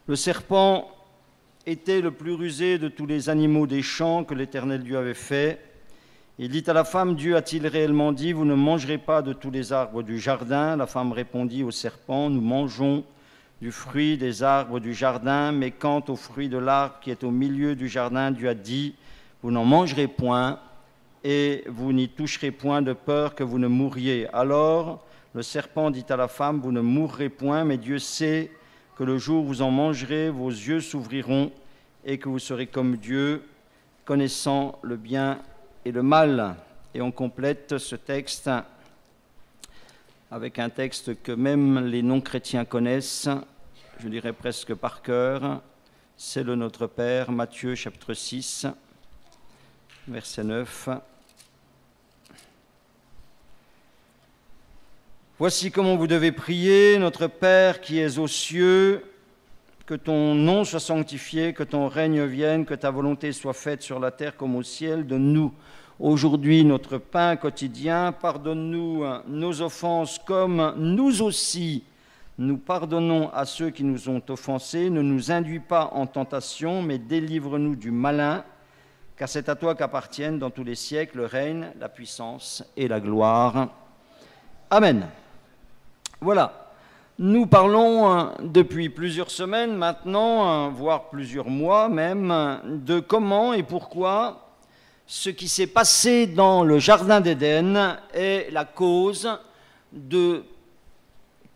Le serpent était le plus rusé de tous les animaux des champs que l'Éternel Dieu avait fait. Il dit à la femme, Dieu a-t-il réellement dit, vous ne mangerez pas de tous les arbres du jardin? La femme répondit au serpent, nous mangeons du fruit des arbres du jardin, mais quant au fruit de l'arbre qui est au milieu du jardin, Dieu a dit, vous n'en mangerez point et vous n'y toucherez point de peur que vous ne mouriez. Alors le serpent dit à la femme, vous ne mourrez point, mais Dieu sait que le jour où vous en mangerez, vos yeux s'ouvriront et que vous serez comme Dieu, connaissant le bien et le mal. Et on complète ce texte avec un texte que même les non-chrétiens connaissent, je dirais presque par cœur, c'est le Notre Père, Matthieu chapitre 6, verset 9. Voici comment vous devez prier, notre Père qui es aux cieux, que ton nom soit sanctifié, que ton règne vienne, que ta volonté soit faite sur la terre comme au ciel. Donne-nous aujourd'hui notre pain quotidien, pardonne-nous nos offenses comme nous aussi nous pardonnons à ceux qui nous ont offensés. Ne nous induis pas en tentation, mais délivre-nous du malin, car c'est à toi qu'appartiennent dans tous les siècles le règne, la puissance et la gloire. Amen. Voilà, nous parlons depuis plusieurs semaines maintenant, voire plusieurs mois même, de comment et pourquoi ce qui s'est passé dans le Jardin d'Éden est la cause de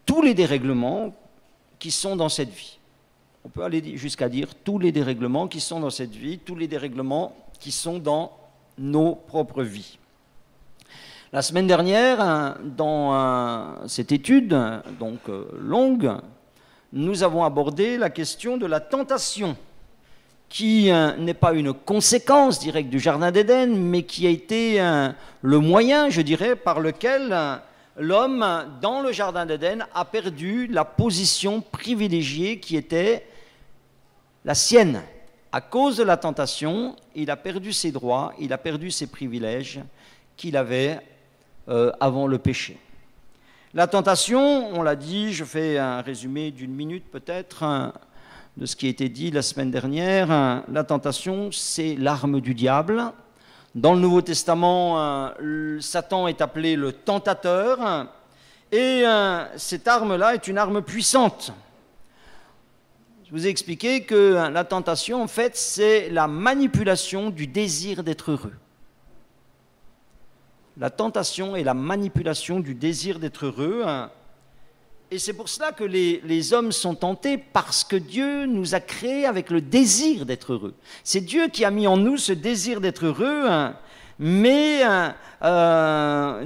tous les dérèglements qui sont dans cette vie. On peut aller jusqu'à dire tous les dérèglements qui sont dans cette vie, tous les dérèglements qui sont dans nos propres vies. La semaine dernière, dans cette étude donc longue, nous avons abordé la question de la tentation, qui n'est pas une conséquence directe du Jardin d'Éden, mais qui a été le moyen, je dirais, par lequel l'homme, dans le Jardin d'Éden, a perdu la position privilégiée qui était la sienne. À cause de la tentation, il a perdu ses droits, il a perdu ses privilèges qu'il avait avant le péché. La tentation, on l'a dit, je fais un résumé d'une minute peut-être de ce qui a été dit la semaine dernière. La tentation, c'est l'arme du diable. Dans le Nouveau Testament, Satan est appelé le tentateur, et cette arme-là est une arme puissante. Je vous ai expliqué que la tentation, en fait, c'est la manipulation du désir d'être heureux. La tentation est la manipulation du désir d'être heureux. Et c'est pour cela que les hommes sont tentés, parce que Dieu nous a créés avec le désir d'être heureux. C'est Dieu qui a mis en nous ce désir d'être heureux, mais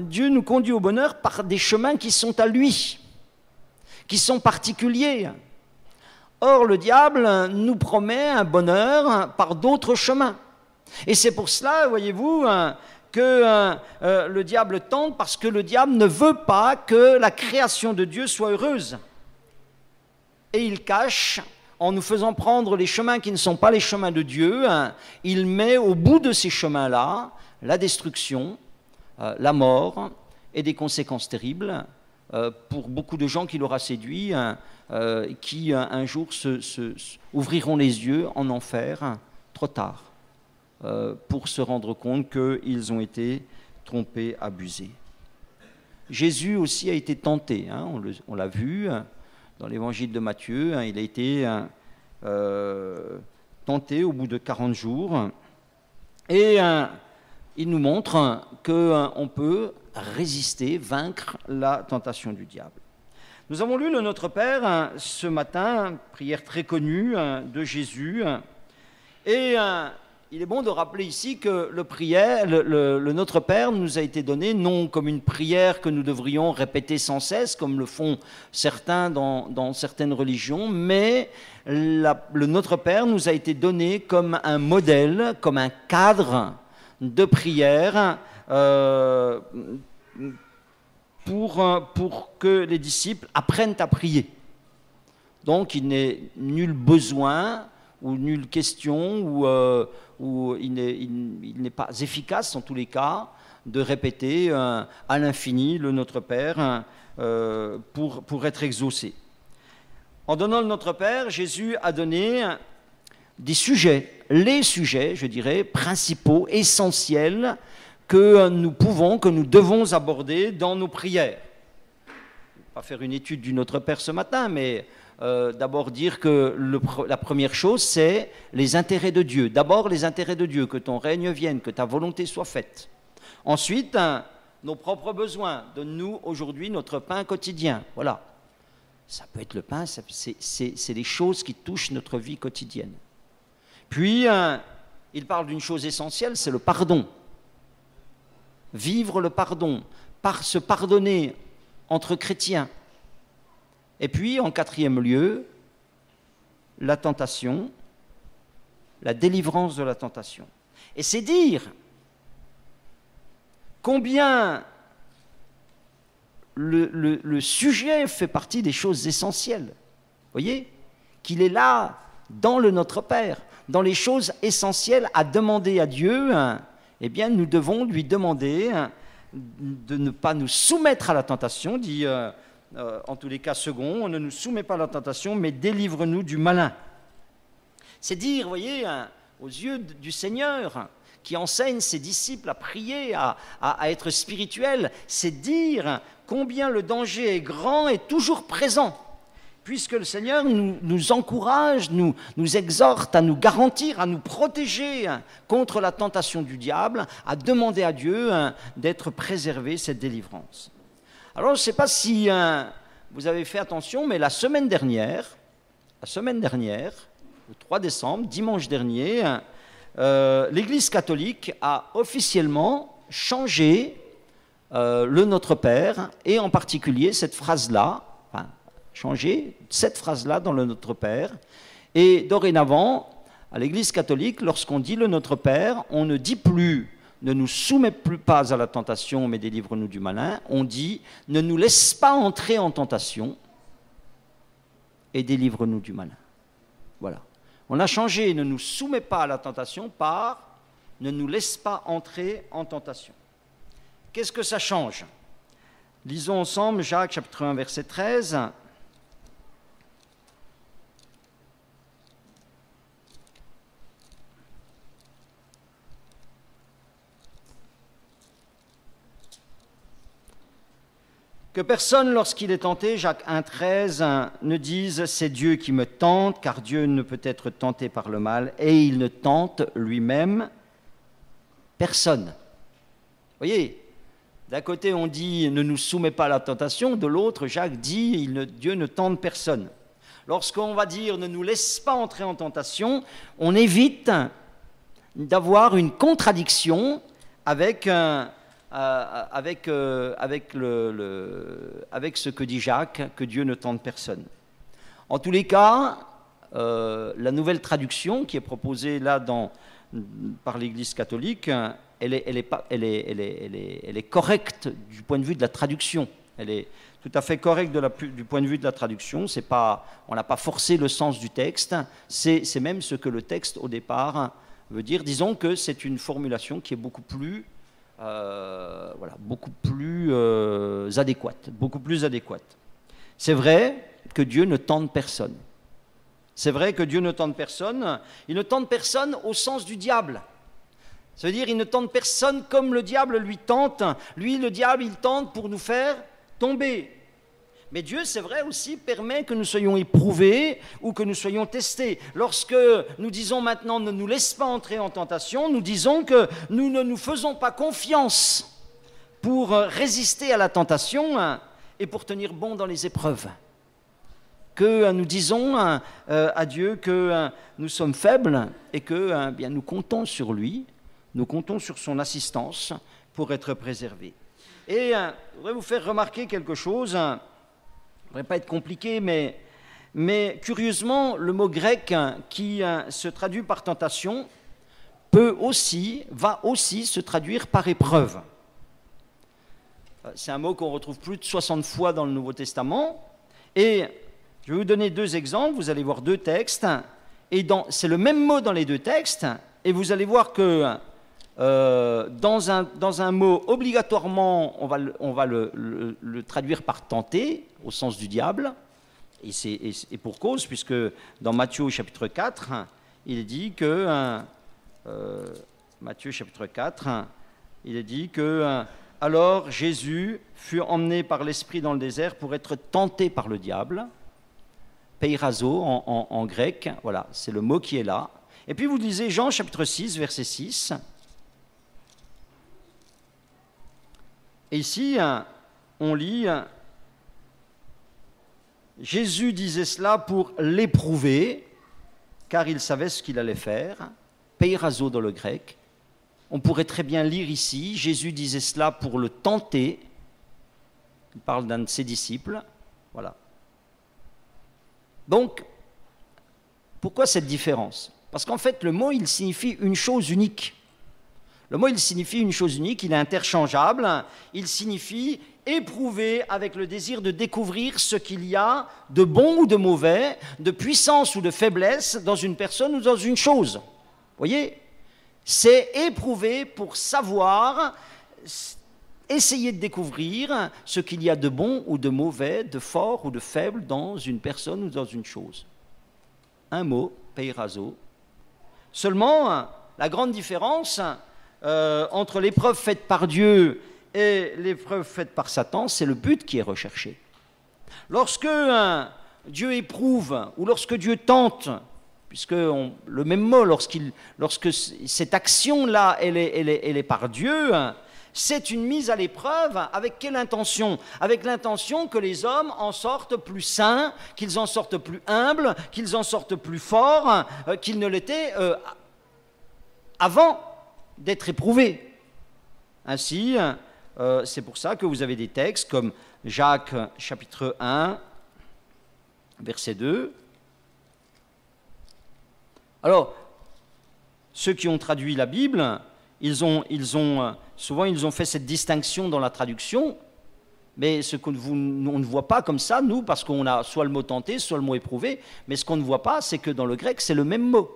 Dieu nous conduit au bonheur par des chemins qui sont à lui, qui sont particuliers. Or, le diable nous promet un bonheur par d'autres chemins. Et c'est pour cela, voyez-vous, que le diable tente, parce que le diable ne veut pas que la création de Dieu soit heureuse. Et il cache, en nous faisant prendre les chemins qui ne sont pas les chemins de Dieu, il met au bout de ces chemins-là la destruction, la mort et des conséquences terribles pour beaucoup de gens qu'il aura séduits, qui un jour ouvriront les yeux en enfer trop tard, pour se rendre compte qu'ils ont été trompés, abusés. Jésus aussi a été tenté, on l'a vu dans l'évangile de Matthieu, il a été tenté au bout de 40 jours, et il nous montre qu'on peut résister, vaincre la tentation du diable. Nous avons lu le Notre Père ce matin, prière très connue de Jésus, et il est bon de rappeler ici que le Notre Père nous a été donné non comme une prière que nous devrions répéter sans cesse, comme le font certains dans certaines religions, mais le Notre Père nous a été donné comme un modèle, comme un cadre de prière pour que les disciples apprennent à prier. Donc il n'est nul besoin ou nulle question, où il n'est pas efficace en tous les cas de répéter à l'infini le Notre Père pour être exaucé. En donnant le Notre Père, Jésus a donné des sujets, les sujets, je dirais, principaux, essentiels, que nous pouvons, que nous devons aborder dans nos prières. Je ne vais pas faire une étude du Notre Père ce matin, mais d'abord dire que la première chose, c'est les intérêts de Dieu. D'abord, les intérêts de Dieu, que ton règne vienne, que ta volonté soit faite. Ensuite, nos propres besoins. Donne-nous aujourd'hui notre pain quotidien. Voilà. Ça peut être le pain, c'est les choses qui touchent notre vie quotidienne. Puis, il parle d'une chose essentielle, c'est le pardon. Vivre le pardon, se pardonner entre chrétiens. Et puis, en quatrième lieu, la tentation, la délivrance de la tentation. Et c'est dire combien le sujet fait partie des choses essentielles. Vous voyez, qu'il est là, dans le Notre Père, dans les choses essentielles à demander à Dieu. Eh bien, nous devons lui demander de ne pas nous soumettre à la tentation, dit en tous les cas second, on ne nous soumet pas à la tentation, mais délivre-nous du malin. C'est dire, vous voyez, aux yeux du Seigneur, qui enseigne ses disciples à prier, à être spirituels, c'est dire combien le danger est grand et toujours présent, puisque le Seigneur nous encourage, nous exhorte à nous garantir, à nous protéger contre la tentation du diable, à demander à Dieu d'être préservé cette délivrance. Alors, je ne sais pas si vous avez fait attention, mais la semaine dernière, le 3 décembre, dimanche dernier, l'Église catholique a officiellement changé le Notre Père, et en particulier cette phrase-là, changer cette phrase-là dans le Notre Père. Et dorénavant, à l'Église catholique, lorsqu'on dit le Notre Père, on ne dit plus « ne nous soumets plus pas à la tentation, mais délivre-nous du malin », on dit « ne nous laisse pas entrer en tentation et délivre-nous du malin ». Voilà. On a changé « ne nous soumets pas à la tentation » par « ne nous laisse pas entrer en tentation ». Qu'est-ce que ça change? Lisons ensemble Jacques chapitre 1, verset 13. Que personne, lorsqu'il est tenté, Jacques 1, 13, ne dise « c'est Dieu qui me tente », car Dieu ne peut être tenté par le mal, et il ne tente lui-même personne. Vous voyez, d'un côté on dit « ne nous soumets pas à la tentation », de l'autre, Jacques dit « Dieu ne tente personne ». Lorsqu'on va dire « ne nous laisse pas entrer en tentation », on évite d'avoir une contradiction avec avec ce que dit Jacques, que Dieu ne tente personne. En tous les cas, la nouvelle traduction qui est proposée là par l'Église catholique, elle est correcte du point de vue de la traduction. Elle est tout à fait correcte du point de vue de la traduction. On n'a pas forcé le sens du texte, c'est même ce que le texte au départ veut dire. Disons que c'est une formulation qui est beaucoup plus adéquate. C'est vrai que Dieu ne tente personne. C'est vrai que Dieu ne tente personne. Il ne tente personne au sens du diable. Ça veut dire qu'il ne tente personne comme le diable lui tente. Lui, le diable, il tente pour nous faire tomber. Mais Dieu, c'est vrai aussi, permet que nous soyons éprouvés ou que nous soyons testés. Lorsque nous disons maintenant « ne nous laisse pas entrer en tentation », nous disons que nous ne nous faisons pas confiance pour résister à la tentation et pour tenir bon dans les épreuves. Que nous disons à Dieu que nous sommes faibles et que bien, nous comptons sur lui, nous comptons sur son assistance pour être préservés. Et je voudrais vous faire remarquer quelque chose. Ça ne devrait pas être compliqué, mais curieusement, le mot grec qui se traduit par tentation va aussi se traduire par épreuve. C'est un mot qu'on retrouve plus de 60 fois dans le Nouveau Testament. Et je vais vous donner deux exemples. Vous allez voir deux textes. Et c'est le même mot dans les deux textes. Et vous allez voir que dans un mot, obligatoirement, on va le traduire par tenter, au sens du diable. et pour cause, puisque dans Matthieu chapitre 4, il est dit que, Matthieu chapitre 4, il est dit que, alors Jésus fut emmené par l'Esprit dans le désert pour être tenté par le diable, peirazo en grec, voilà, c'est le mot qui est là. Et puis vous lisez Jean chapitre 6, verset 6. Et ici, on lit, Jésus disait cela pour l'éprouver, car il savait ce qu'il allait faire, peirazo dans le grec. On pourrait très bien lire ici, Jésus disait cela pour le tenter. Il parle d'un de ses disciples, voilà. Donc, pourquoi cette différence? Parce qu'en fait, le mot, il signifie une chose unique. Le mot, il signifie une chose unique, il est interchangeable, il signifie éprouver avec le désir de découvrir ce qu'il y a de bon ou de mauvais, de puissance ou de faiblesse dans une personne ou dans une chose. Vous voyez? C'est éprouver pour savoir, essayer de découvrir ce qu'il y a de bon ou de mauvais, de fort ou de faible dans une personne ou dans une chose. Un mot, peirazo. Seulement, la grande différence entre l'épreuve faite par Dieu et l'épreuve faite par Satan, c'est le but qui est recherché. Lorsque Dieu éprouve ou lorsque Dieu tente, puisque le même mot, lorsque cette action-là, elle est par Dieu, c'est une mise à l'épreuve. Avec quelle intention? Avec l'intention que les hommes en sortent plus sains, qu'ils en sortent plus humbles, qu'ils en sortent plus forts, qu'ils ne l'étaient avant d'être éprouvés. Ainsi, c'est pour ça que vous avez des textes comme Jacques chapitre 1, verset 2. Alors, ceux qui ont traduit la Bible, souvent ils ont fait cette distinction dans la traduction, mais ce qu'on ne voit pas comme ça, nous, parce qu'on a soit le mot tenté, soit le mot éprouvé, mais ce qu'on ne voit pas, c'est que dans le grec, c'est le même mot.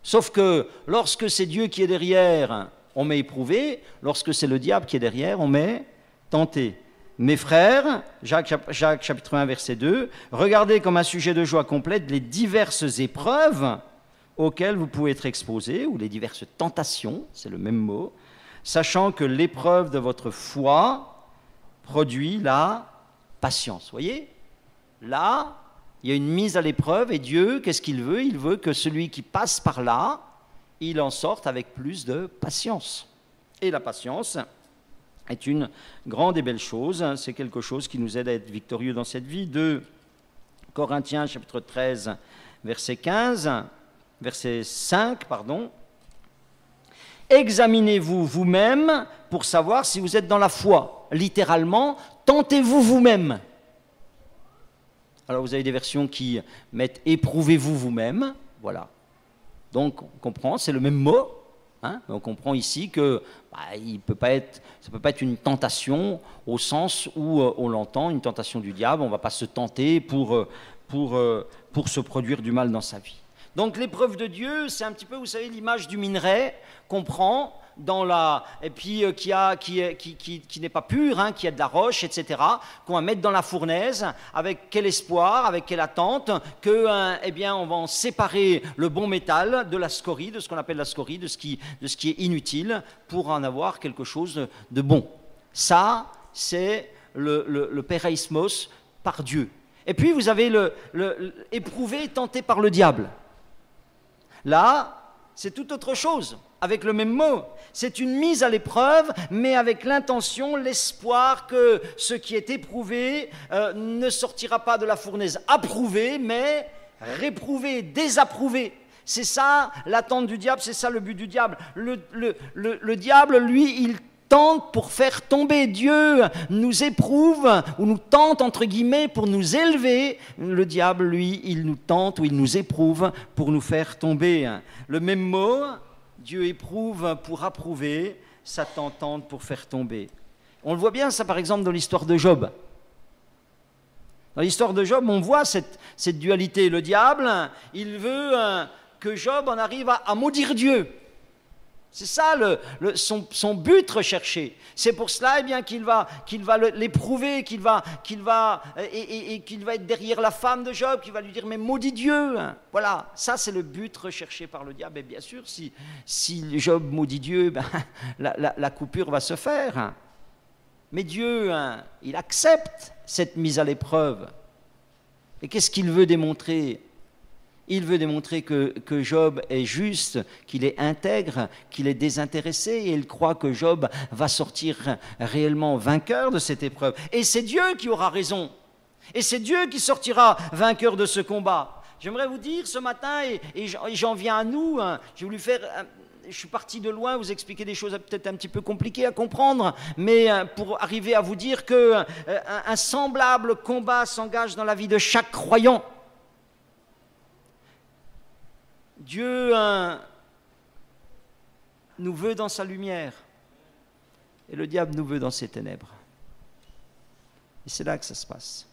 Sauf que lorsque c'est Dieu qui est derrière, on met éprouvé, lorsque c'est le diable qui est derrière, on met tenté. Mes frères, Jacques chapitre 1, verset 2, regardez comme un sujet de joie complète les diverses épreuves auxquelles vous pouvez être exposés, ou les diverses tentations, c'est le même mot, sachant que l'épreuve de votre foi produit la patience. Vous voyez? Là, il y a une mise à l'épreuve, et Dieu, qu'est-ce qu'il veut? Il veut que celui qui passe par là, il en sorte avec plus de patience. Et la patience est une grande et belle chose, c'est quelque chose qui nous aide à être victorieux dans cette vie. 2 Corinthiens chapitre 13, verset 5, pardon. Examinez-vous vous-même pour savoir si vous êtes dans la foi. Littéralement, tentez-vous vous-même. Alors vous avez des versions qui mettent éprouvez-vous vous-même, voilà. Donc on comprend, c'est le même mot. Hein, on comprend ici que ça ne peut pas être une tentation au sens où on l'entend, une tentation du diable. On ne va pas se tenter pour se produire du mal dans sa vie. Donc l'épreuve de Dieu, c'est un petit peu, vous savez, l'image du minerai qu'on prend et puis qui n'est pas pur, hein, qui a de la roche, etc., qu'on va mettre dans la fournaise, avec quel espoir, avec quelle attente, que, eh bien, on va en séparer le bon métal de la scorie, de ce qu'on appelle la scorie, de ce qui est inutile, pour en avoir quelque chose de bon. Ça, c'est le péraismos par Dieu. Et puis vous avez éprouvé et tenté par le diable. Là, c'est tout autre chose, avec le même mot. C'est une mise à l'épreuve, mais avec l'intention, l'espoir que ce qui est éprouvé ne sortira pas de la fournaise approuvé, mais réprouvé, désapprouvé. C'est ça l'attente du diable, c'est ça le but du diable. Le diable, lui, il tente pour faire tomber. Dieu nous éprouve, ou nous tente, entre guillemets, pour nous élever. Le diable, lui, il nous tente ou il nous éprouve pour nous faire tomber. Le même mot, Dieu éprouve pour approuver, Satan tente pour faire tomber. On le voit bien, ça, par exemple, dans l'histoire de Job. Dans l'histoire de Job, on voit cette dualité. Le diable, il veut que Job en arrive à maudire Dieu. C'est ça son but recherché. C'est pour cela qu'il va l'éprouver, qu'il va être derrière la femme de Job, qu'il va lui dire mais maudit Dieu. Voilà, ça c'est le but recherché par le diable. Et bien sûr, si Job maudit Dieu, la coupure va se faire. Mais Dieu, il accepte cette mise à l'épreuve. Et qu'est-ce qu'il veut démontrer ? Il veut démontrer que Job est juste, qu'il est intègre, qu'il est désintéressé, et il croit que Job va sortir réellement vainqueur de cette épreuve. Et c'est Dieu qui aura raison. Et c'est Dieu qui sortira vainqueur de ce combat. J'aimerais vous dire ce matin, et j'en viens à nous, j'ai voulu faire... Je suis parti de loin, vous expliquer des choses peut-être un petit peu compliquées à comprendre, mais pour arriver à vous dire qu'un semblable combat s'engage dans la vie de chaque croyant. Dieu nous veut dans sa lumière et le diable nous veut dans ses ténèbres. Et c'est là que ça se passe.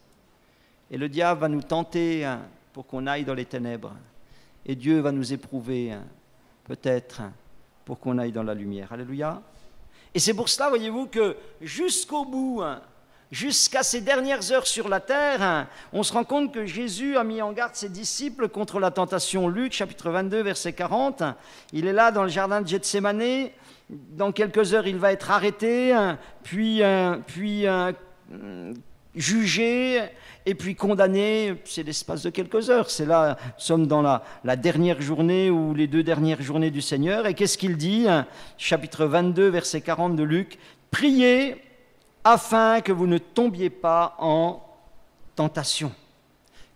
Et le diable va nous tenter pour qu'on aille dans les ténèbres. Et Dieu va nous éprouver peut-être pour qu'on aille dans la lumière. Alléluia. Et c'est pour cela, voyez-vous, que jusqu'au bout, jusqu'à ces dernières heures sur la terre, on se rend compte que Jésus a mis en garde ses disciples contre la tentation. Luc, chapitre 22, verset 40. Il est là dans le jardin de Gethsémanée. Dans quelques heures, il va être arrêté, puis jugé, et puis condamné. C'est l'espace de quelques heures. C'est là, nous sommes dans la dernière journée ou les 2 dernières journées du Seigneur. Et qu'est-ce qu'il dit ? Chapitre 22, verset 40 de Luc. « Priez afin que vous ne tombiez pas en tentation. »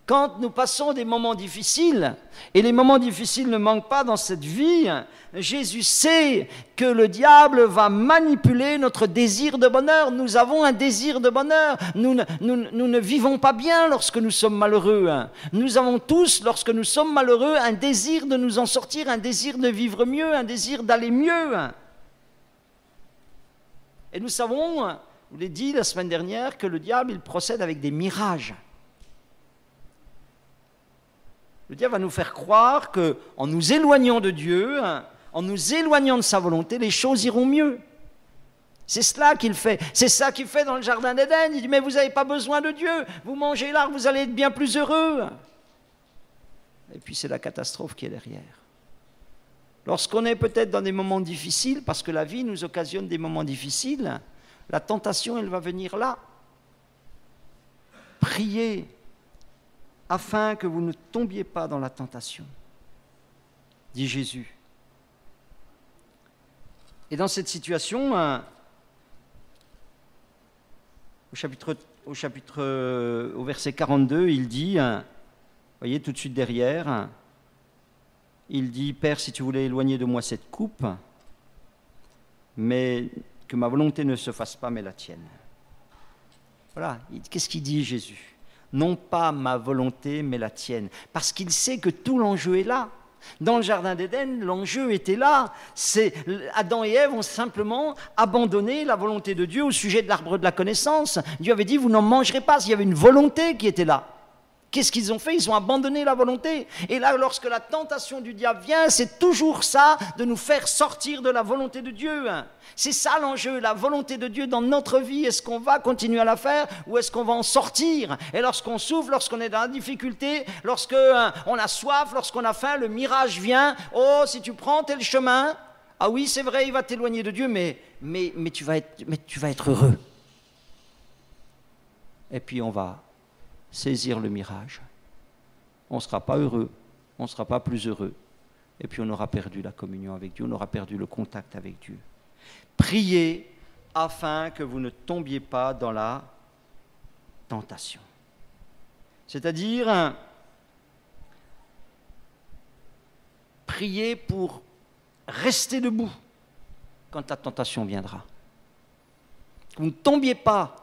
Quand nous passons des moments difficiles, et les moments difficiles ne manquent pas dans cette vie, Jésus sait que le diable va manipuler notre désir de bonheur. Nous avons un désir de bonheur. Nous ne vivons pas bien lorsque nous sommes malheureux. Nous avons tous, lorsque nous sommes malheureux, un désir de nous en sortir, un désir de vivre mieux, un désir d'aller mieux. Et nous savons, je vous l'ai dit la semaine dernière, que le diable, il procède avec des mirages. Le diable va nous faire croire qu'en nous éloignant de Dieu, en nous éloignant de sa volonté, les choses iront mieux. C'est cela qu'il fait. C'est ça qu'il fait dans le jardin d'Éden. Il dit, mais vous n'avez pas besoin de Dieu. Vous mangez l'arbre, vous allez être bien plus heureux. Et puis c'est la catastrophe qui est derrière. Lorsqu'on est peut-être dans des moments difficiles, parce que la vie nous occasionne des moments difficiles, la tentation, elle va venir là. Priez afin que vous ne tombiez pas dans la tentation, dit Jésus. Et dans cette situation, au verset 42, il dit, vous voyez tout de suite derrière, il dit, « Père, si tu voulais éloigner de moi cette coupe, mais que ma volonté ne se fasse pas, mais la tienne. » Voilà, qu'est-ce qu'il dit Jésus ? Non pas ma volonté, mais la tienne. Parce qu'il sait que tout l'enjeu est là. Dans le jardin d'Éden, l'enjeu était là. Adam et Ève ont simplement abandonné la volonté de Dieu au sujet de l'arbre de la connaissance. Dieu avait dit, vous n'en mangerez pas. Il y avait une volonté qui était là. Qu'est-ce qu'ils ont fait ? Ils ont abandonné la volonté. Et là, lorsque la tentation du diable vient, c'est toujours ça, de nous faire sortir de la volonté de Dieu. C'est ça l'enjeu, la volonté de Dieu dans notre vie. Est-ce qu'on va continuer à la faire ou est-ce qu'on va en sortir ? Et lorsqu'on souffre, lorsqu'on est dans la difficulté, lorsqu'on a soif, lorsqu'on a faim, le mirage vient. Oh, si tu prends tel chemin, ah oui, c'est vrai, il va t'éloigner de Dieu, mais tu vas être heureux. Et puis on va saisir le mirage. On ne sera pas heureux, on ne sera pas plus heureux. Et puis on aura perdu la communion avec Dieu, on aura perdu le contact avec Dieu. Priez afin que vous ne tombiez pas dans la tentation. C'est-à-dire, priez pour rester debout quand la tentation viendra. Que vous ne tombiez pas.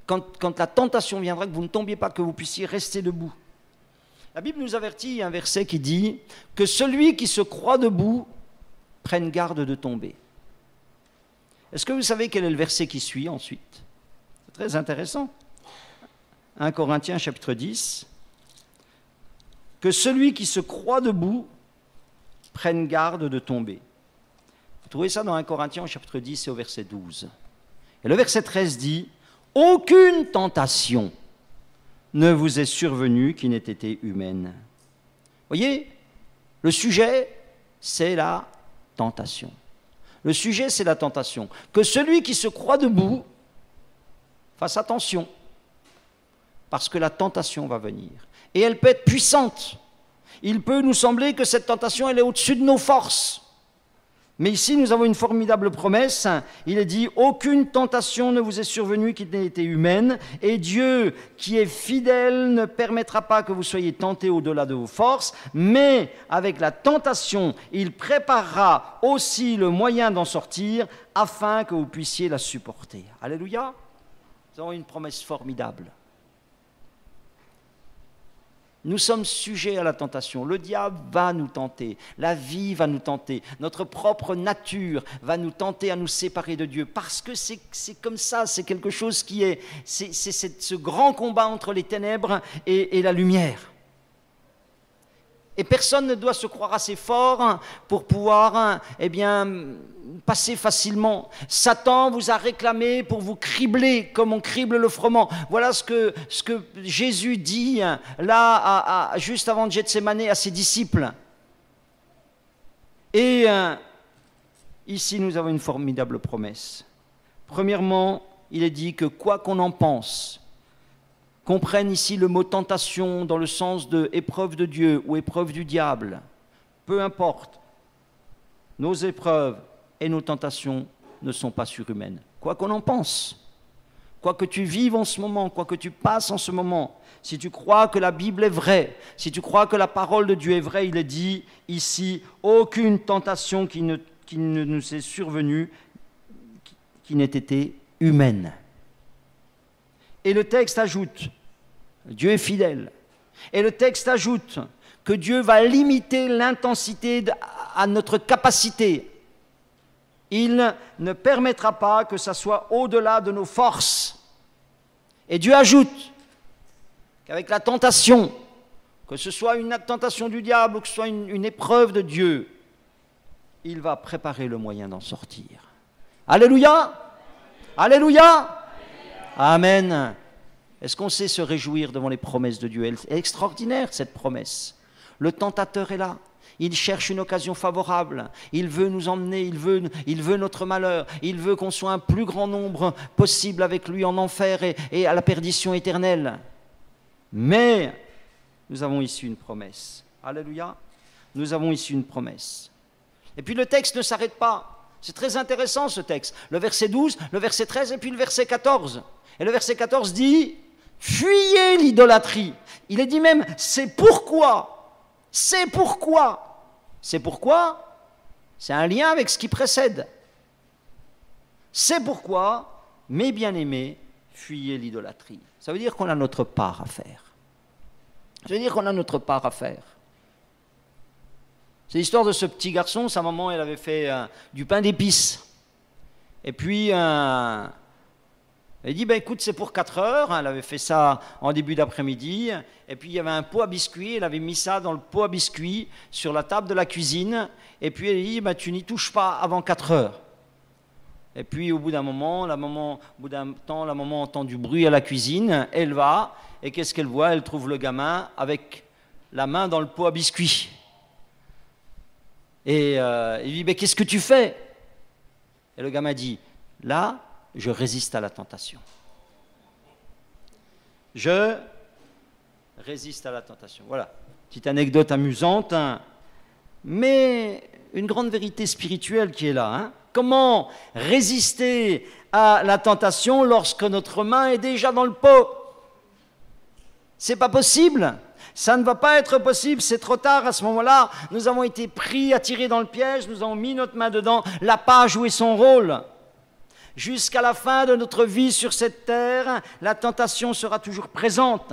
Quand la tentation viendra, que vous ne tombiez pas, que vous puissiez rester debout. La Bible nous avertit, il y a un verset qui dit que celui qui se croit debout prenne garde de tomber. Est-ce que vous savez quel est le verset qui suit ensuite ? C'est très intéressant. 1 Corinthiens chapitre 10. Que celui qui se croit debout prenne garde de tomber. trouvez ça dans 1 Corinthiens, chapitre 10 et au verset 12. Et le verset 13 dit « Aucune tentation ne vous est survenue qui n'ait été humaine. » Voyez, le sujet, c'est la tentation. Le sujet, c'est la tentation. Que celui qui se croit debout fasse attention, parce que la tentation va venir. Et elle peut être puissante. Il peut nous sembler que cette tentation, elle est au-dessus de nos forces. Mais ici, nous avons une formidable promesse. Il est dit « Aucune tentation ne vous est survenue qui n'ait été humaine, et Dieu, qui est fidèle, ne permettra pas que vous soyez tentés au-delà de vos forces, mais avec la tentation, il préparera aussi le moyen d'en sortir, afin que vous puissiez la supporter. » Alléluia. Nous avons une promesse formidable. Nous sommes sujets à la tentation. Le diable va nous tenter, la vie va nous tenter, notre propre nature va nous tenter à nous séparer de Dieu, parce que c'est comme ça, c'est quelque chose qui est, c'est ce grand combat entre les ténèbres et la lumière. Et personne ne doit se croire assez fort pour pouvoir, passer facilement. Satan vous a réclamé pour vous cribler comme on crible le froment. Voilà ce que Jésus dit là, juste avant de Gethsémane à ses disciples. Et ici, nous avons une formidable promesse. Premièrement, il est dit que quoi qu'on en pense, qu'on prenne ici le mot tentation dans le sens de épreuve de Dieu ou épreuve du diable, peu importe, nos épreuves et nos tentations ne sont pas surhumaines. Quoi qu'on en pense, quoi que tu vives en ce moment, quoi que tu passes en ce moment, si tu crois que la Bible est vraie, si tu crois que la parole de Dieu est vraie, il est dit ici, aucune tentation qui ne nous est survenue, qui n'ait été humaine. Et le texte ajoute, Dieu est fidèle, et le texte ajoute que Dieu va limiter l'intensité à notre capacité. Il ne permettra pas que ça soit au-delà de nos forces. Et Dieu ajoute qu'avec la tentation, que ce soit une tentation du diable ou que ce soit une épreuve de Dieu, il va préparer le moyen d'en sortir. Alléluia! Alléluia! Amen. Est-ce qu'on sait se réjouir devant les promesses de Dieu? Elle est extraordinaire, cette promesse. Le tentateur est là. Il cherche une occasion favorable. Il veut nous emmener, il veut notre malheur. Il veut qu'on soit un plus grand nombre possible avec lui en enfer et à la perdition éternelle. Mais nous avons ici une promesse. Alléluia. Nous avons ici une promesse. Et puis le texte ne s'arrête pas. C'est très intéressant ce texte. Le verset 12, le verset 13 et puis le verset 14. Et le verset 14 dit « Fuyez l'idolâtrie ». Il est dit même « C'est pourquoi ». C'est pourquoi. C'est pourquoi. C'est un lien avec ce qui précède. C'est pourquoi, mes bien-aimés, fuyez l'idolâtrie. Ça veut dire qu'on a notre part à faire. Ça veut dire qu'on a notre part à faire. C'est l'histoire de ce petit garçon. Sa maman, elle avait fait du pain d'épices. Et puis, elle dit, écoute, c'est pour 4 heures. Elle avait fait ça en début d'après-midi. Et puis, il y avait un pot à biscuits. Elle avait mis ça dans le pot à biscuits sur la table de la cuisine. Et puis, elle dit, tu n'y touches pas avant 4 heures. Et puis, au bout d'un moment, la maman entend du bruit à la cuisine. Elle va. Et qu'est-ce qu'elle voit? Elle trouve le gamin avec la main dans le pot à biscuits. Et il dit, qu'est-ce que tu fais? Et le gamin dit, là, je résiste à la tentation. Je résiste à la tentation. Voilà, petite anecdote amusante, hein. Mais une grande vérité spirituelle qui est là. Hein. Comment résister à la tentation lorsque notre main est déjà dans le pot? C'est pas possible. Ça ne va pas être possible, c'est trop tard à ce moment-là. Nous avons été pris, attirés dans le piège, nous avons mis notre main dedans, l'a pas joué son rôle. Jusqu'à la fin de notre vie sur cette terre, la tentation sera toujours présente.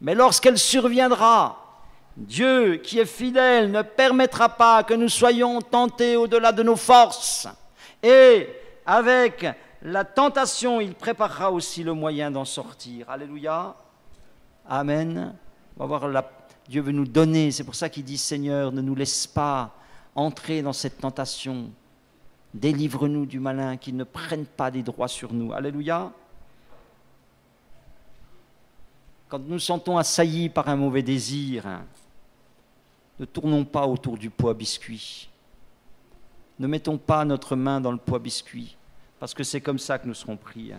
Mais lorsqu'elle surviendra, Dieu, qui est fidèle, ne permettra pas que nous soyons tentés au-delà de nos forces. Et avec la tentation, il préparera aussi le moyen d'en sortir. Alléluia. Amen. On va voir, Dieu veut nous donner. C'est pour ça qu'il dit, Seigneur, ne nous laisse pas entrer dans cette tentation. Délivre-nous du malin, qu'il ne prenne pas des droits sur nous. Alléluia. Quand nous sentons assaillis par un mauvais désir, ne tournons pas autour du poids biscuit. Ne mettons pas notre main dans le poids biscuit, parce que c'est comme ça que nous serons pris.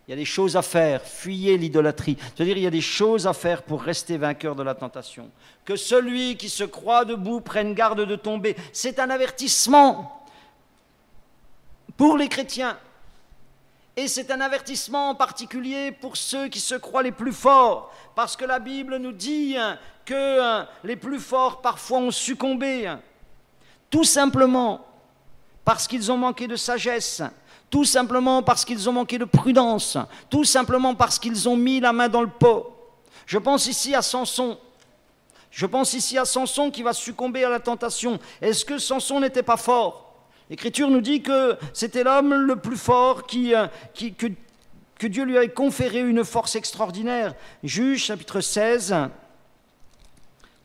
Il y a des choses à faire, fuyez l'idolâtrie. C'est-à-dire, il y a des choses à faire pour rester vainqueur de la tentation. Que celui qui se croit debout prenne garde de tomber. C'est un avertissement pour les chrétiens. Et c'est un avertissement en particulier pour ceux qui se croient les plus forts. Parce que la Bible nous dit que les plus forts parfois ont succombé. Tout simplement parce qu'ils ont manqué de sagesse. Tout simplement parce qu'ils ont manqué de prudence, tout simplement parce qu'ils ont mis la main dans le pot. Je pense ici à Samson. Je pense ici à Samson qui va succomber à la tentation. Est-ce que Samson n'était pas fort? L'Écriture nous dit que c'était l'homme le plus fort que Dieu lui avait conféré une force extraordinaire. Juge, chapitre 16.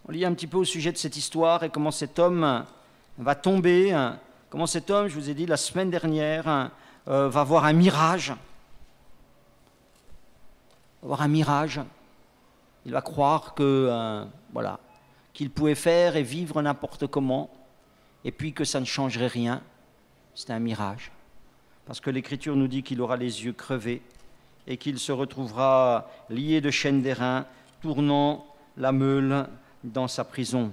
On lit un petit peu au sujet de cette histoire et comment cet homme va tomber. Comment cet homme, je vous ai dit la semaine dernière, va voir un mirage. Il va croire que, qu'il pouvait faire et vivre n'importe comment, et puis que ça ne changerait rien. C'est un mirage. Parce que l'Écriture nous dit qu'il aura les yeux crevés et qu'il se retrouvera lié de chaînes d'airain, tournant la meule dans sa prison.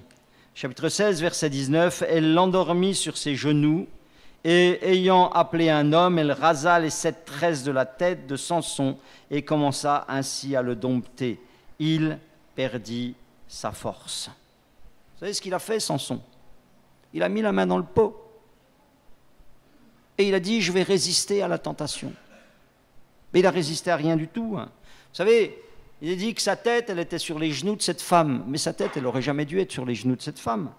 Chapitre 16, verset 19, elle l'endormit sur ses genoux, et ayant appelé un homme, elle rasa les 7 tresses de la tête de Samson et commença ainsi à le dompter. Il perdit sa force. Vous savez ce qu'il a fait, Samson? Il a mis la main dans le pot. Et il a dit, je vais résister à la tentation. Mais il a résisté à rien du tout. Vous savez, il a dit que sa tête, elle était sur les genoux de cette femme. Mais sa tête, elle n'aurait jamais dû être sur les genoux de cette femme.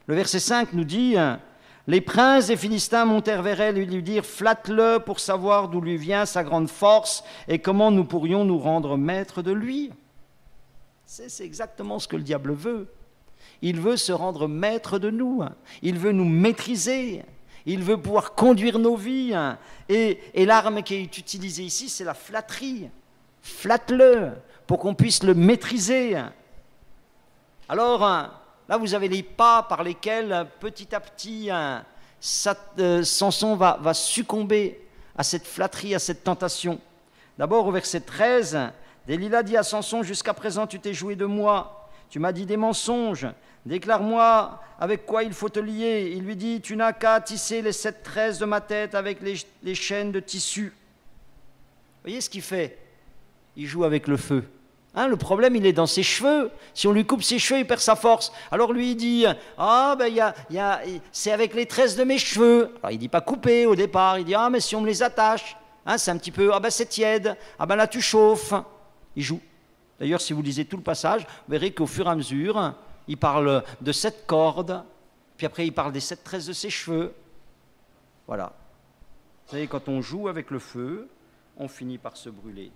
Le verset 5 nous dit... Les princes des Philistins montèrent vers elle et lui dirent « Flatte-le pour savoir d'où lui vient sa grande force et comment nous pourrions nous rendre maîtres de lui. » C'est exactement ce que le diable veut. Il veut se rendre maître de nous. Il veut nous maîtriser. Il veut pouvoir conduire nos vies. Et l'arme qui est utilisée ici, c'est la flatterie. Flatte-le pour qu'on puisse le maîtriser. Alors... là, vous avez les pas par lesquels, petit à petit, Samson va succomber à cette flatterie, à cette tentation. D'abord, au verset 13, Delilah dit à Samson, « Jusqu'à présent, tu t'es joué de moi. Tu m'as dit des mensonges. Déclare-moi avec quoi il faut te lier. » Il lui dit, « Tu n'as qu'à tisser les 7 tresses de ma tête avec les chaînes de tissu. » Vous voyez ce qu'il fait? Il joue avec le feu. Le problème, il est dans ses cheveux. Si on lui coupe ses cheveux, il perd sa force. Alors lui, il dit, c'est avec les tresses de mes cheveux. Alors il ne dit pas couper au départ, il dit, mais si on me les attache, c'est un petit peu, c'est tiède, là tu chauffes. Il joue. D'ailleurs, si vous lisez tout le passage, vous verrez qu'au fur et à mesure, il parle de 7 cordes, puis après il parle des 7 tresses de ses cheveux. Voilà. Vous savez, quand on joue avec le feu, on finit par se brûler.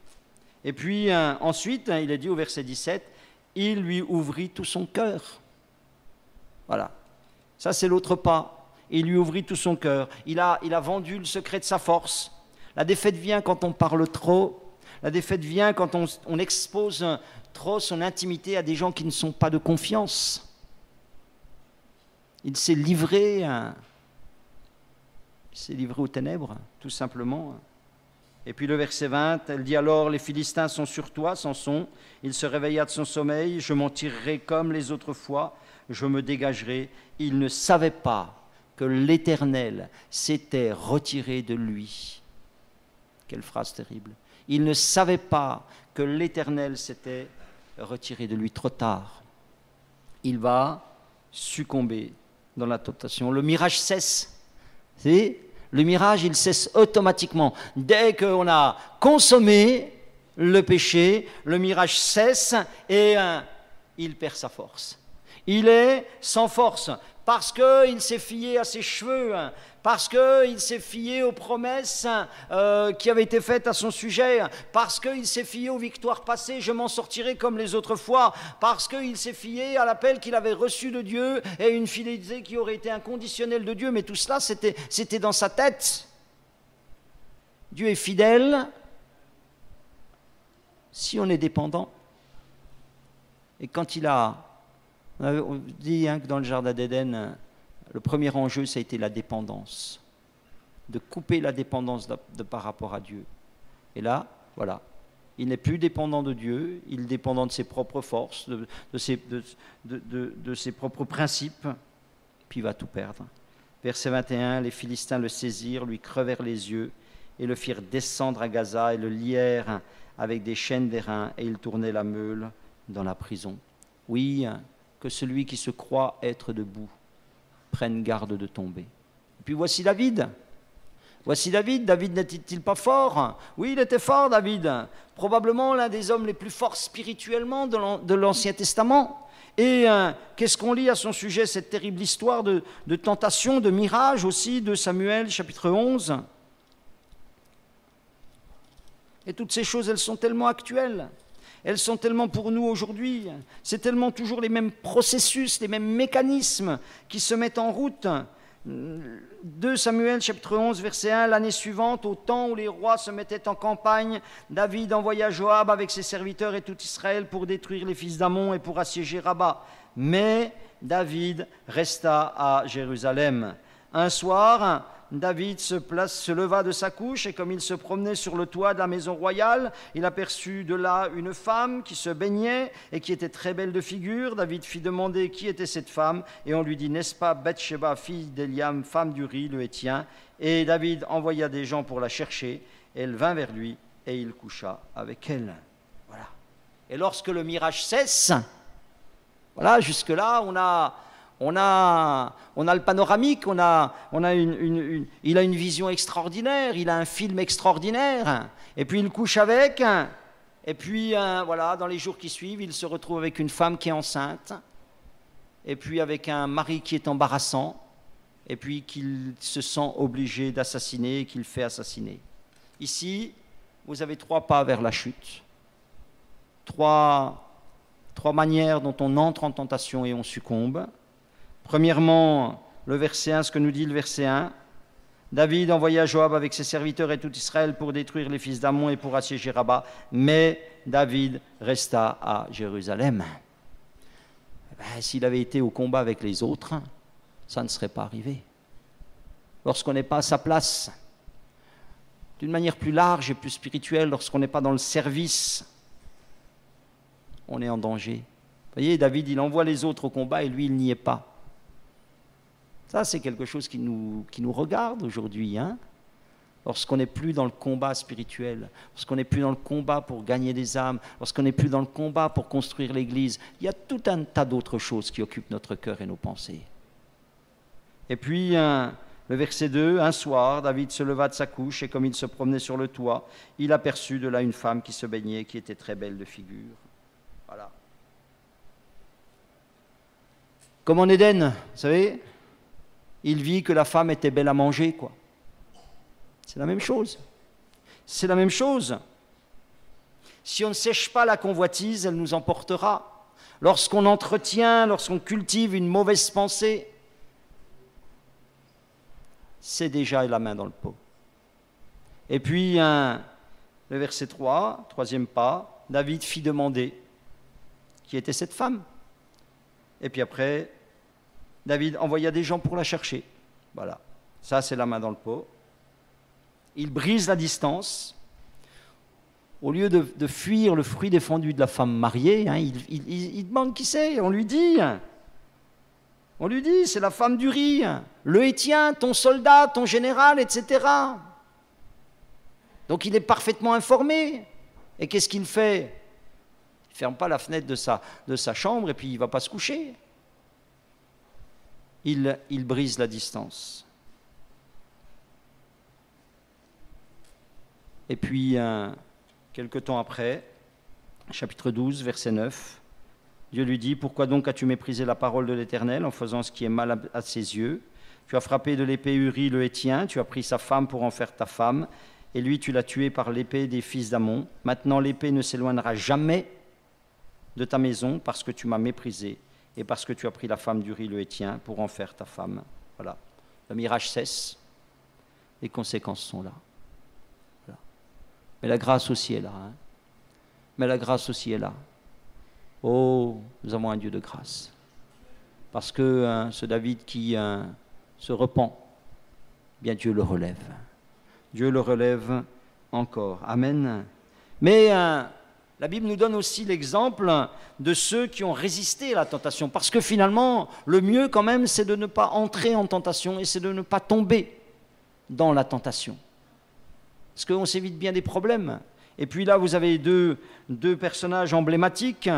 Et puis ensuite, il est dit au verset 17, il lui ouvrit tout son cœur. Voilà. Ça, c'est l'autre pas. Il lui ouvrit tout son cœur. Il a vendu le secret de sa force. La défaite vient quand on parle trop. La défaite vient quand on expose trop son intimité à des gens qui ne sont pas de confiance. Il s'est livré aux ténèbres, tout simplement. Et puis le verset 20, elle dit alors, les Philistins sont sur toi, Samson. Il se réveilla de son sommeil, je m'en tirerai comme les autres fois, je me dégagerai. Il ne savait pas que l'Éternel s'était retiré de lui. Quelle phrase terrible. Il ne savait pas que l'Éternel s'était retiré de lui trop tard. Il va succomber dans la tentation. Le mirage cesse. Vous savez ? Le mirage, il cesse automatiquement. Dès qu'on a consommé le péché, le mirage cesse et il perd sa force. Il est sans force. parce qu'il s'est fié à ses cheveux, parce qu'il s'est fié aux promesses qui avaient été faites à son sujet, parce qu'il s'est fié aux victoires passées, je m'en sortirai comme les autres fois, parce qu'il s'est fié à l'appel qu'il avait reçu de Dieu et une fidélité qui aurait été inconditionnelle de Dieu, mais tout cela c'était dans sa tête. Dieu est fidèle si on est dépendant. Et quand on dit que dans le jardin d'Éden, le premier enjeu, ça a été la dépendance, de couper la dépendance par rapport à Dieu. Et là, voilà, il n'est plus dépendant de Dieu, il est dépendant de ses propres forces, de ses propres principes, puis il va tout perdre. Verset 21, les Philistins le saisirent, lui crevèrent les yeux, et le firent descendre à Gaza, et le lièrent avec des chaînes d'airain, et il tournait la meule dans la prison. Oui, que celui qui se croit être debout prenne garde de tomber. Et puis voici David. Voici David. David n'était-il pas fort? Oui, il était fort, David. Probablement l'un des hommes les plus forts spirituellement de l'Ancien Testament. Et qu'est-ce qu'on lit à son sujet? Cette terrible histoire de tentation, de mirage aussi, de Samuel, chapitre 11. Et toutes ces choses, elles sont tellement actuelles. Elles sont tellement pour nous aujourd'hui. C'est tellement toujours les mêmes processus, les mêmes mécanismes qui se mettent en route. 2 Samuel, chapitre 11, verset 1, l'année suivante, au temps où les rois se mettaient en campagne, David envoya Joab avec ses serviteurs et tout Israël pour détruire les fils d'Ammon et pour assiéger Rabat. Mais David resta à Jérusalem. Un soir, David se leva de sa couche et comme il se promenait sur le toit de la maison royale, il aperçut de là une femme qui se baignait et qui était très belle de figure. David fit demander qui était cette femme et on lui dit, n'est-ce pas Bathsheba, fille d'Éliam, femme d'Uri, le Héthien? Et David envoya des gens pour la chercher. Elle vint vers lui et il coucha avec elle. Voilà. Et lorsque le mirage cesse, voilà, jusque-là, on a le panoramique, il a une vision extraordinaire, il a un film extraordinaire, et puis il couche avec, et puis voilà, dans les jours qui suivent, il se retrouve avec une femme qui est enceinte, et puis avec un mari qui est embarrassant, et puis qu'il se sent obligé d'assassiner et qu'il fait assassiner. Ici, vous avez 3 pas vers la chute, trois manières dont on entre en tentation et on succombe. Premièrement, le verset 1, ce que nous dit le verset 1, David envoya Joab avec ses serviteurs et tout Israël pour détruire les fils d'Ammon et pour assiéger Rabat, mais David resta à Jérusalem. S'il avait été au combat avec les autres, ça ne serait pas arrivé. Lorsqu'on n'est pas à sa place, d'une manière plus large et plus spirituelle, lorsqu'on n'est pas dans le service, on est en danger. Vous voyez, David, il envoie les autres au combat et lui, il n'y est pas. Ça, c'est quelque chose qui nous regarde aujourd'hui. Lorsqu'on n'est plus dans le combat spirituel, lorsqu'on n'est plus dans le combat pour gagner des âmes, lorsqu'on n'est plus dans le combat pour construire l'Église, il y a tout un tas d'autres choses qui occupent notre cœur et nos pensées. Et puis, le verset 2, un soir, David se leva de sa couche et comme il se promenait sur le toit, il aperçut de là une femme qui se baignait, qui était très belle de figure. Voilà. Comme en Éden, vous savez, il vit que la femme était belle à manger, quoi. C'est la même chose. C'est la même chose. Si on ne sèche pas la convoitise, elle nous emportera. Lorsqu'on entretient, lorsqu'on cultive une mauvaise pensée, c'est déjà la main dans le pot. Et puis, le verset 3, troisième pas, David fit demander qui était cette femme. Et puis après, David envoya des gens pour la chercher. Voilà, ça c'est la main dans le pot. Il brise la distance. Au lieu de fuir le fruit défendu de la femme mariée, il demande qui c'est. On lui dit, c'est la femme d'Uri, le Héthien, ton soldat, ton général, etc. Donc il est parfaitement informé. Et qu'est-ce qu'il fait? Il ne ferme pas la fenêtre de sa chambre et puis il ne va pas se coucher. Il brise la distance. Et puis, quelque temps après, chapitre 12, verset 9, Dieu lui dit, pourquoi donc as-tu méprisé la parole de l'Éternel en faisant ce qui est mal à ses yeux? Tu as frappé de l'épée Uri le Héthien, tu as pris sa femme pour en faire ta femme, et lui tu l'as tué par l'épée des fils d'Ammon. Maintenant l'épée ne s'éloignera jamais de ta maison parce que tu m'as méprisé et parce que tu as pris la femme d'Uri le Héthien pour en faire ta femme. Voilà. Le mirage cesse, les conséquences sont là. Voilà. Mais la grâce aussi est là. Hein. Mais la grâce aussi est là. Oh, nous avons un Dieu de grâce. Parce que ce David qui se repent, bien Dieu le relève. Dieu le relève encore. Amen. Mais la Bible nous donne aussi l'exemple de ceux qui ont résisté à la tentation. Parce que finalement, le mieux quand même, c'est de ne pas entrer en tentation et c'est de ne pas tomber dans la tentation. Parce qu'on s'évite bien des problèmes. Et puis là, vous avez deux personnages emblématiques.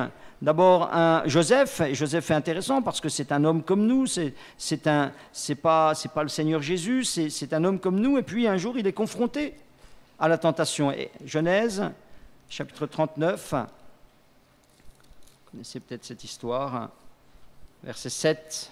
D'abord, Joseph. Et Joseph est intéressant parce que c'est un homme comme nous. C'est pas le Seigneur Jésus, c'est un homme comme nous. Et puis un jour, il est confronté à la tentation. Et Genèse, chapitre 39. Vous connaissez peut-être cette histoire. Verset 7.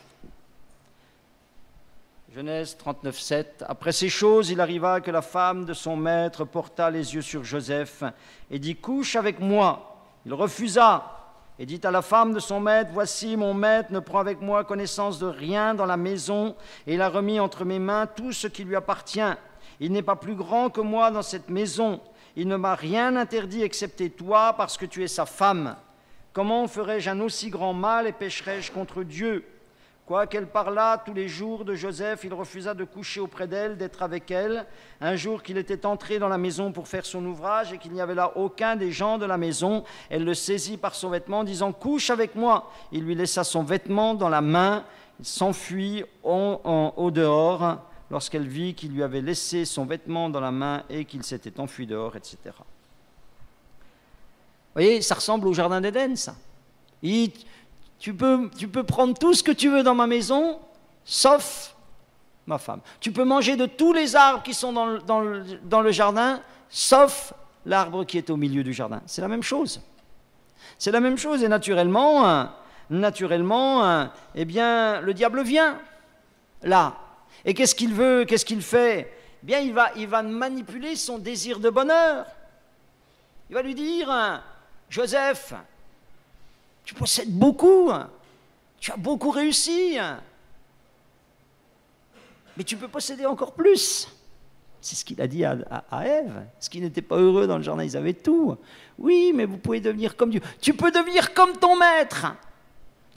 Genèse 39, 7. Après ces choses, il arriva que la femme de son maître porta les yeux sur Joseph et dit, couche avec moi. Il refusa et dit à la femme de son maître, voici mon maître ne prend avec moi connaissance de rien dans la maison et il a remis entre mes mains tout ce qui lui appartient. Il n'est pas plus grand que moi dans cette maison. Il ne m'a rien interdit excepté toi parce que tu es sa femme. Comment ferais-je un aussi grand mal et pécherais-je contre Dieu ? Quoiqu'elle parlât tous les jours de Joseph, il refusa de coucher auprès d'elle, d'être avec elle. Un jour qu'il était entré dans la maison pour faire son ouvrage et qu'il n'y avait là aucun des gens de la maison, elle le saisit par son vêtement, disant « Couche avec moi !» Il lui laissa son vêtement dans la main, il s'enfuit au dehors lorsqu'elle vit qu'il lui avait laissé son vêtement dans la main et qu'il s'était enfui dehors, etc. Vous voyez, ça ressemble au jardin d'Éden, ça. Tu peux prendre tout ce que tu veux dans ma maison, sauf ma femme. Tu peux manger de tous les arbres qui sont dans le jardin, sauf l'arbre qui est au milieu du jardin. C'est la même chose. C'est la même chose. Et naturellement, eh bien, le diable vient là. Et qu'est-ce qu'il veut? Qu'est-ce qu'il fait? Eh bien, il va manipuler son désir de bonheur. Il va lui dire, Joseph, tu possèdes beaucoup, tu as beaucoup réussi, mais tu peux posséder encore plus. C'est ce qu'il a dit à Ève, ce qui n'était pas heureux dans le jardin, ils avaient tout. Oui, mais vous pouvez devenir comme Dieu. Tu peux devenir comme ton maître.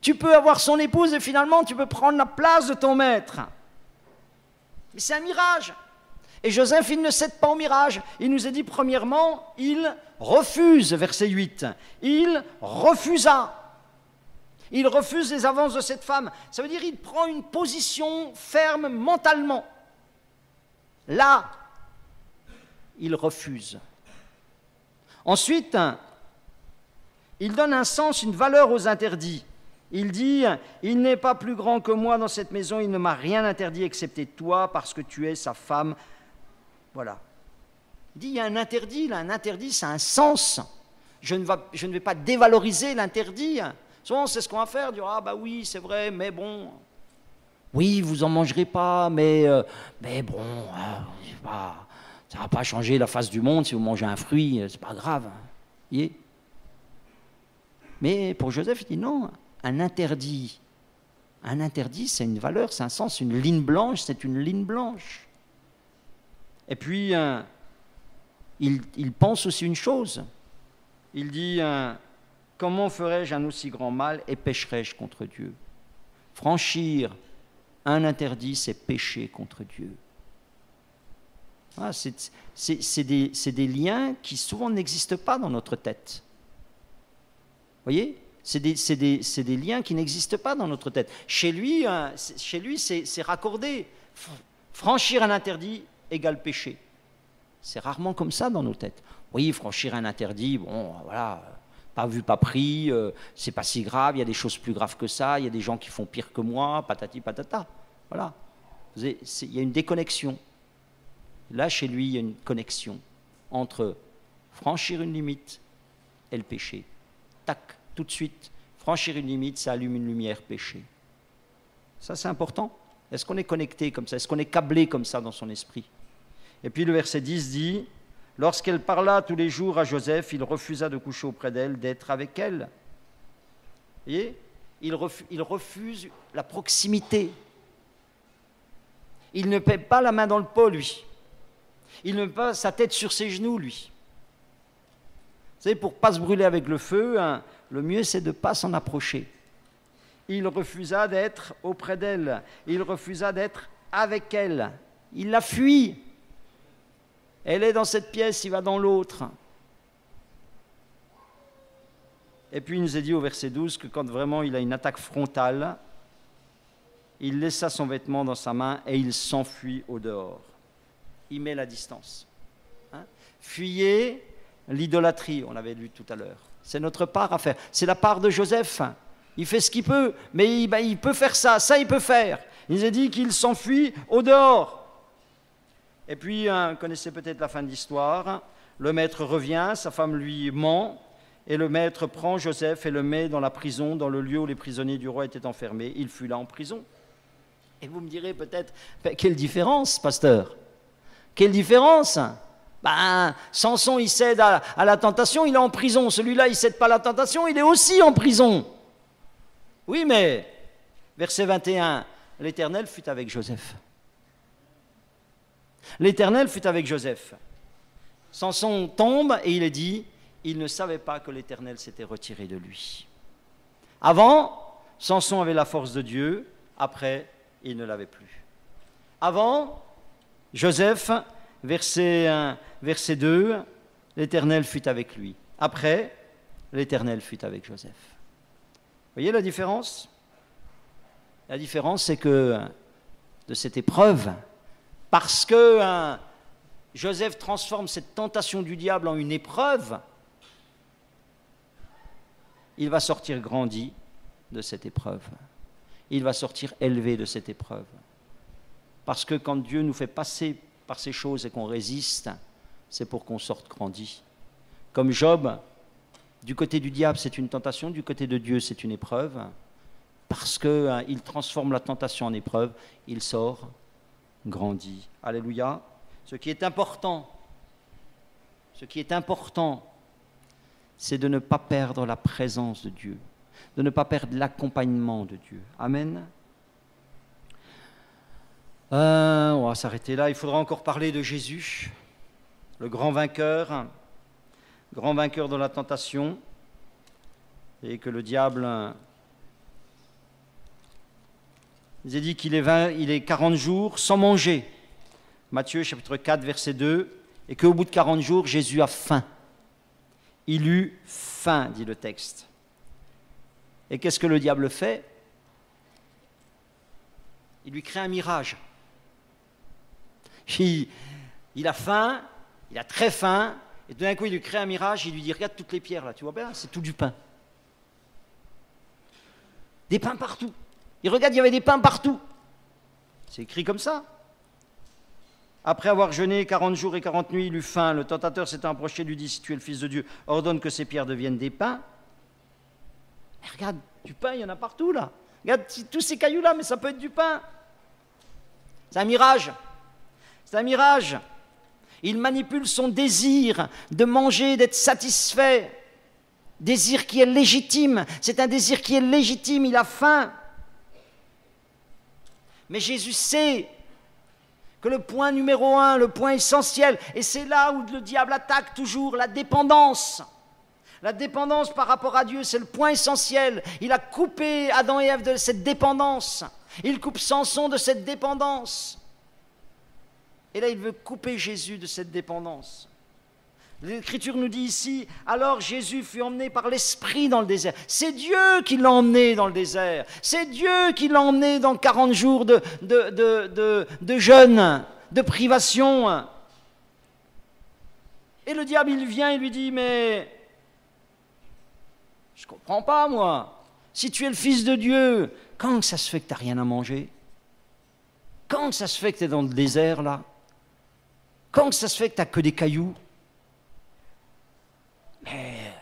Tu peux avoir son épouse et finalement tu peux prendre la place de ton maître. Mais c'est un mirage. Et Joseph, il ne cède pas au mirage. Il nous a dit, premièrement, il refuse, verset 8. Il refusa. Il refuse les avances de cette femme. Ça veut dire qu'il prend une position ferme mentalement. Là, il refuse. Ensuite, il donne un sens, une valeur aux interdits. Il dit, il n'est pas plus grand que moi dans cette maison, il ne m'a rien interdit excepté toi parce que tu es sa femme. Voilà. Il dit, il y a un interdit, là, un interdit, ça a un sens. Je ne vais pas dévaloriser l'interdit. Souvent, c'est ce qu'on va faire, dire, ah bah oui, c'est vrai, mais bon. Oui, vous n'en mangerez pas, mais bon, ça ne va pas changer la face du monde si vous mangez un fruit, c'est pas grave. Voyez. Mais pour Joseph, il dit non, un interdit, c'est une valeur, c'est un sens, une ligne blanche, c'est une ligne blanche. Et puis, il pense aussi une chose. Il dit, comment ferais-je un aussi grand mal et pécherais-je contre Dieu? Franchir un interdit, c'est pécher contre Dieu. Voilà, c'est des liens qui souvent n'existent pas dans notre tête. Vous voyez? C'est des liens qui n'existent pas dans notre tête. Chez lui, c'est raccordé. Franchir un interdit égale péché. C'est rarement comme ça dans nos têtes. Oui, franchir un interdit, bon, voilà, pas vu, pas pris, c'est pas si grave, il y a des choses plus graves que ça, il y a des gens qui font pire que moi, patati patata. Voilà. Il y a une déconnexion. Là, chez lui, il y a une connexion entre franchir une limite et le péché. Tac, tout de suite, Franchir une limite, ça allume une lumière péché. Ça, c'est important. Est-ce qu'on est connecté comme ça? Est-ce qu'on est câblé comme ça dans son esprit? Et puis le verset 10 dit, « Lorsqu'elle parla tous les jours à Joseph, il refusa de coucher auprès d'elle, d'être avec elle. » Vous voyez? Il refuse la proximité. Il ne met pas la main dans le pot, lui. Il ne met pas sa tête sur ses genoux, lui. Vous savez, pour ne pas se brûler avec le feu, hein, le mieux, c'est de ne pas s'en approcher. Il refusa d'être auprès d'elle. Il refusa d'être avec elle. Il la fuit. Elle est dans cette pièce, il va dans l'autre. Et puis il nous est dit au verset 12 que quand vraiment il a une attaque frontale, il laissa son vêtement dans sa main et il s'enfuit au dehors. Il met la distance. Hein? Fuyez l'idolâtrie, on l'avait lu tout à l'heure. C'est notre part à faire. C'est la part de Joseph. Il fait ce qu'il peut, mais il peut faire ça il peut faire. Il nous a dit qu'il s'enfuit au dehors. Et puis, vous connaissez peut-être la fin de l'histoire, le maître revient, sa femme lui ment, et le maître prend Joseph et le met dans la prison, dans le lieu où les prisonniers du roi étaient enfermés. Il fut là en prison. Et vous me direz peut-être, quelle différence, pasteur? Quelle différence? Samson, il cède à la tentation, il est en prison. Celui-là, il ne cède pas à la tentation, il est aussi en prison. Oui, mais, verset 21, l'Éternel fut avec Joseph. L'Éternel fut avec Joseph. Samson tombe et il est dit, il ne savait pas que l'Éternel s'était retiré de lui. Avant, Samson avait la force de Dieu, après, il ne l'avait plus. Avant, Joseph, verset 2, l'Éternel fut avec lui. Après, l'Éternel fut avec Joseph. Vous voyez la différence? La différence, c'est que de cette épreuve, parce que Joseph transforme cette tentation du diable en une épreuve, il va sortir grandi de cette épreuve. Il va sortir élevé de cette épreuve. Parce que quand Dieu nous fait passer par ces choses et qu'on résiste, c'est pour qu'on sorte grandi. Comme Job, du côté du diable, c'est une tentation, du côté de Dieu, c'est une épreuve. Parce qu'il transforme la tentation en épreuve, il sort grandi. Alléluia. Ce qui est important, c'est de ne pas perdre la présence de Dieu, de ne pas perdre l'accompagnement de Dieu. Amen. On va s'arrêter là. Il faudra encore parler de Jésus, le grand vainqueur de la tentation, et que le diable... Il a dit qu'il est 40 jours sans manger. Matthieu chapitre 4, verset 2, et qu'au bout de 40 jours, Jésus a faim. Il eut faim, dit le texte. Et qu'est-ce que le diable fait? Il lui crée un mirage. Il a faim, il a très faim, et tout d'un coup, il lui crée un mirage, il lui dit, regarde toutes les pierres là, tu vois bien, c'est tout du pain. Des pains partout. Il regarde, il y avait des pains partout. C'est écrit comme ça. Après avoir jeûné 40 jours et 40 nuits, il eut faim. Le tentateur s'étant approché, lui dit, si tu es le Fils de Dieu, ordonne que ces pierres deviennent des pains. Mais regarde, du pain, il y en a partout là. Regarde tous ces cailloux là, mais ça peut être du pain. C'est un mirage. C'est un mirage. Il manipule son désir de manger, d'être satisfait. Désir qui est légitime. C'est un désir qui est légitime, il a faim. Mais Jésus sait que le point numéro 1, le point essentiel, et c'est là où le diable attaque toujours, la dépendance. La dépendance par rapport à Dieu, c'est le point essentiel. Il a coupé Adam et Ève de cette dépendance. Il coupe Samson de cette dépendance. Et là, il veut couper Jésus de cette dépendance. L'Écriture nous dit ici, alors Jésus fut emmené par l'Esprit dans le désert. C'est Dieu qui l'a emmené dans le désert. C'est Dieu qui l'a emmené dans 40 jours de jeûne, de privation. Et le diable, il vient et lui dit, mais je ne comprends pas, moi. Si tu es le Fils de Dieu, quand ça se fait que tu n'as rien à manger? Quand ça se fait que tu es dans le désert, là? Quand ça se fait que tu n'as que des cailloux? Mais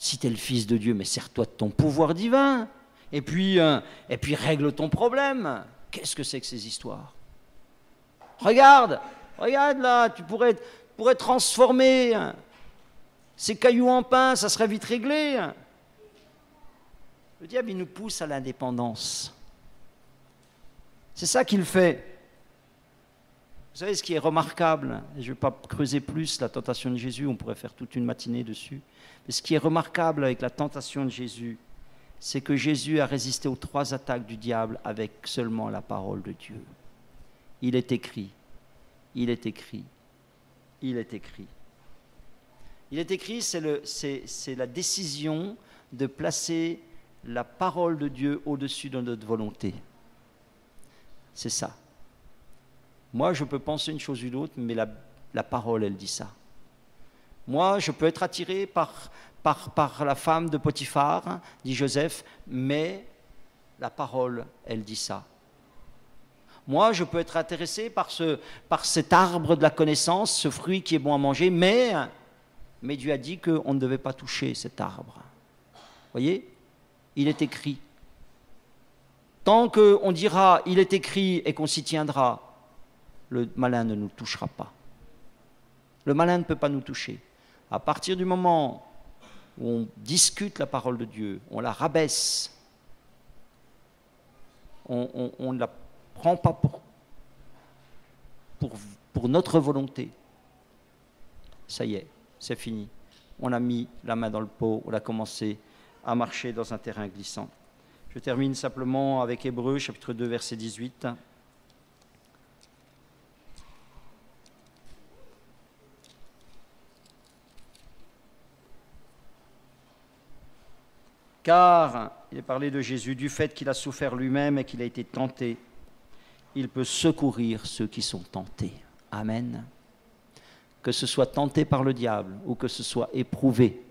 Si tu es le Fils de Dieu, mais sers-toi de ton pouvoir divin. Et puis règle ton problème. Qu'est-ce que c'est que ces histoires? Regarde là, tu pourrais transformer ces cailloux en pain, ça serait vite réglé. Le diable, il nous pousse à l'indépendance. C'est ça qu'il fait. Vous savez ce qui est remarquable, et je ne vais pas creuser plus la tentation de Jésus, on pourrait faire toute une matinée dessus, mais ce qui est remarquable avec la tentation de Jésus, c'est que Jésus a résisté aux 3 attaques du diable avec seulement la parole de Dieu. Il est écrit, il est écrit, il est écrit. Il est écrit, c'est la décision de placer la parole de Dieu au-dessus de notre volonté. C'est ça. Moi, je peux penser une chose ou une autre, mais la parole, elle dit ça. Moi, je peux être attiré par la femme de Potiphar, dit Joseph, mais la parole, elle dit ça. Moi, je peux être intéressé par cet arbre de la connaissance, ce fruit qui est bon à manger, mais Dieu a dit qu'on ne devait pas toucher cet arbre. Vous voyez? Il est écrit. Tant qu'on dira « il est écrit » et qu'on s'y tiendra, le malin ne nous touchera pas. Le malin ne peut pas nous toucher. À partir du moment où on discute la parole de Dieu, on la rabaisse, on ne la prend pas pour notre volonté, ça y est, c'est fini. On a mis la main dans le pot, on a commencé à marcher dans un terrain glissant. Je termine simplement avec Hébreux, chapitre 2, verset 18. Car, il est parlé de Jésus, du fait qu'il a souffert lui-même et qu'il a été tenté, il peut secourir ceux qui sont tentés. Amen. Que ce soit tenté par le diable ou que ce soit éprouvé,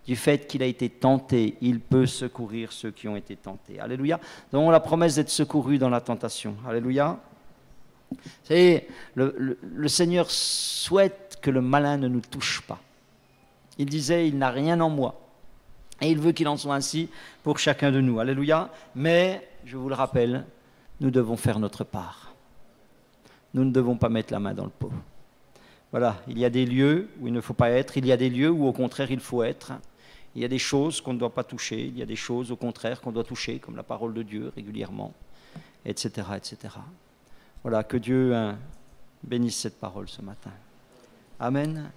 du fait qu'il a été tenté, il peut secourir ceux qui ont été tentés. Alléluia. Nous avons la promesse d'être secourus dans la tentation. Alléluia. Vous savez, le Seigneur souhaite que le malin ne nous touche pas. Il disait, il n'a rien en moi. Et il veut qu'il en soit ainsi pour chacun de nous. Alléluia. Mais, je vous le rappelle, nous devons faire notre part. Nous ne devons pas mettre la main dans le pot. Voilà, il y a des lieux où il ne faut pas être, il y a des lieux où au contraire il faut être. Il y a des choses qu'on ne doit pas toucher, il y a des choses au contraire qu'on doit toucher, comme la parole de Dieu régulièrement, etc., etc. Voilà, que Dieu bénisse cette parole ce matin. Amen.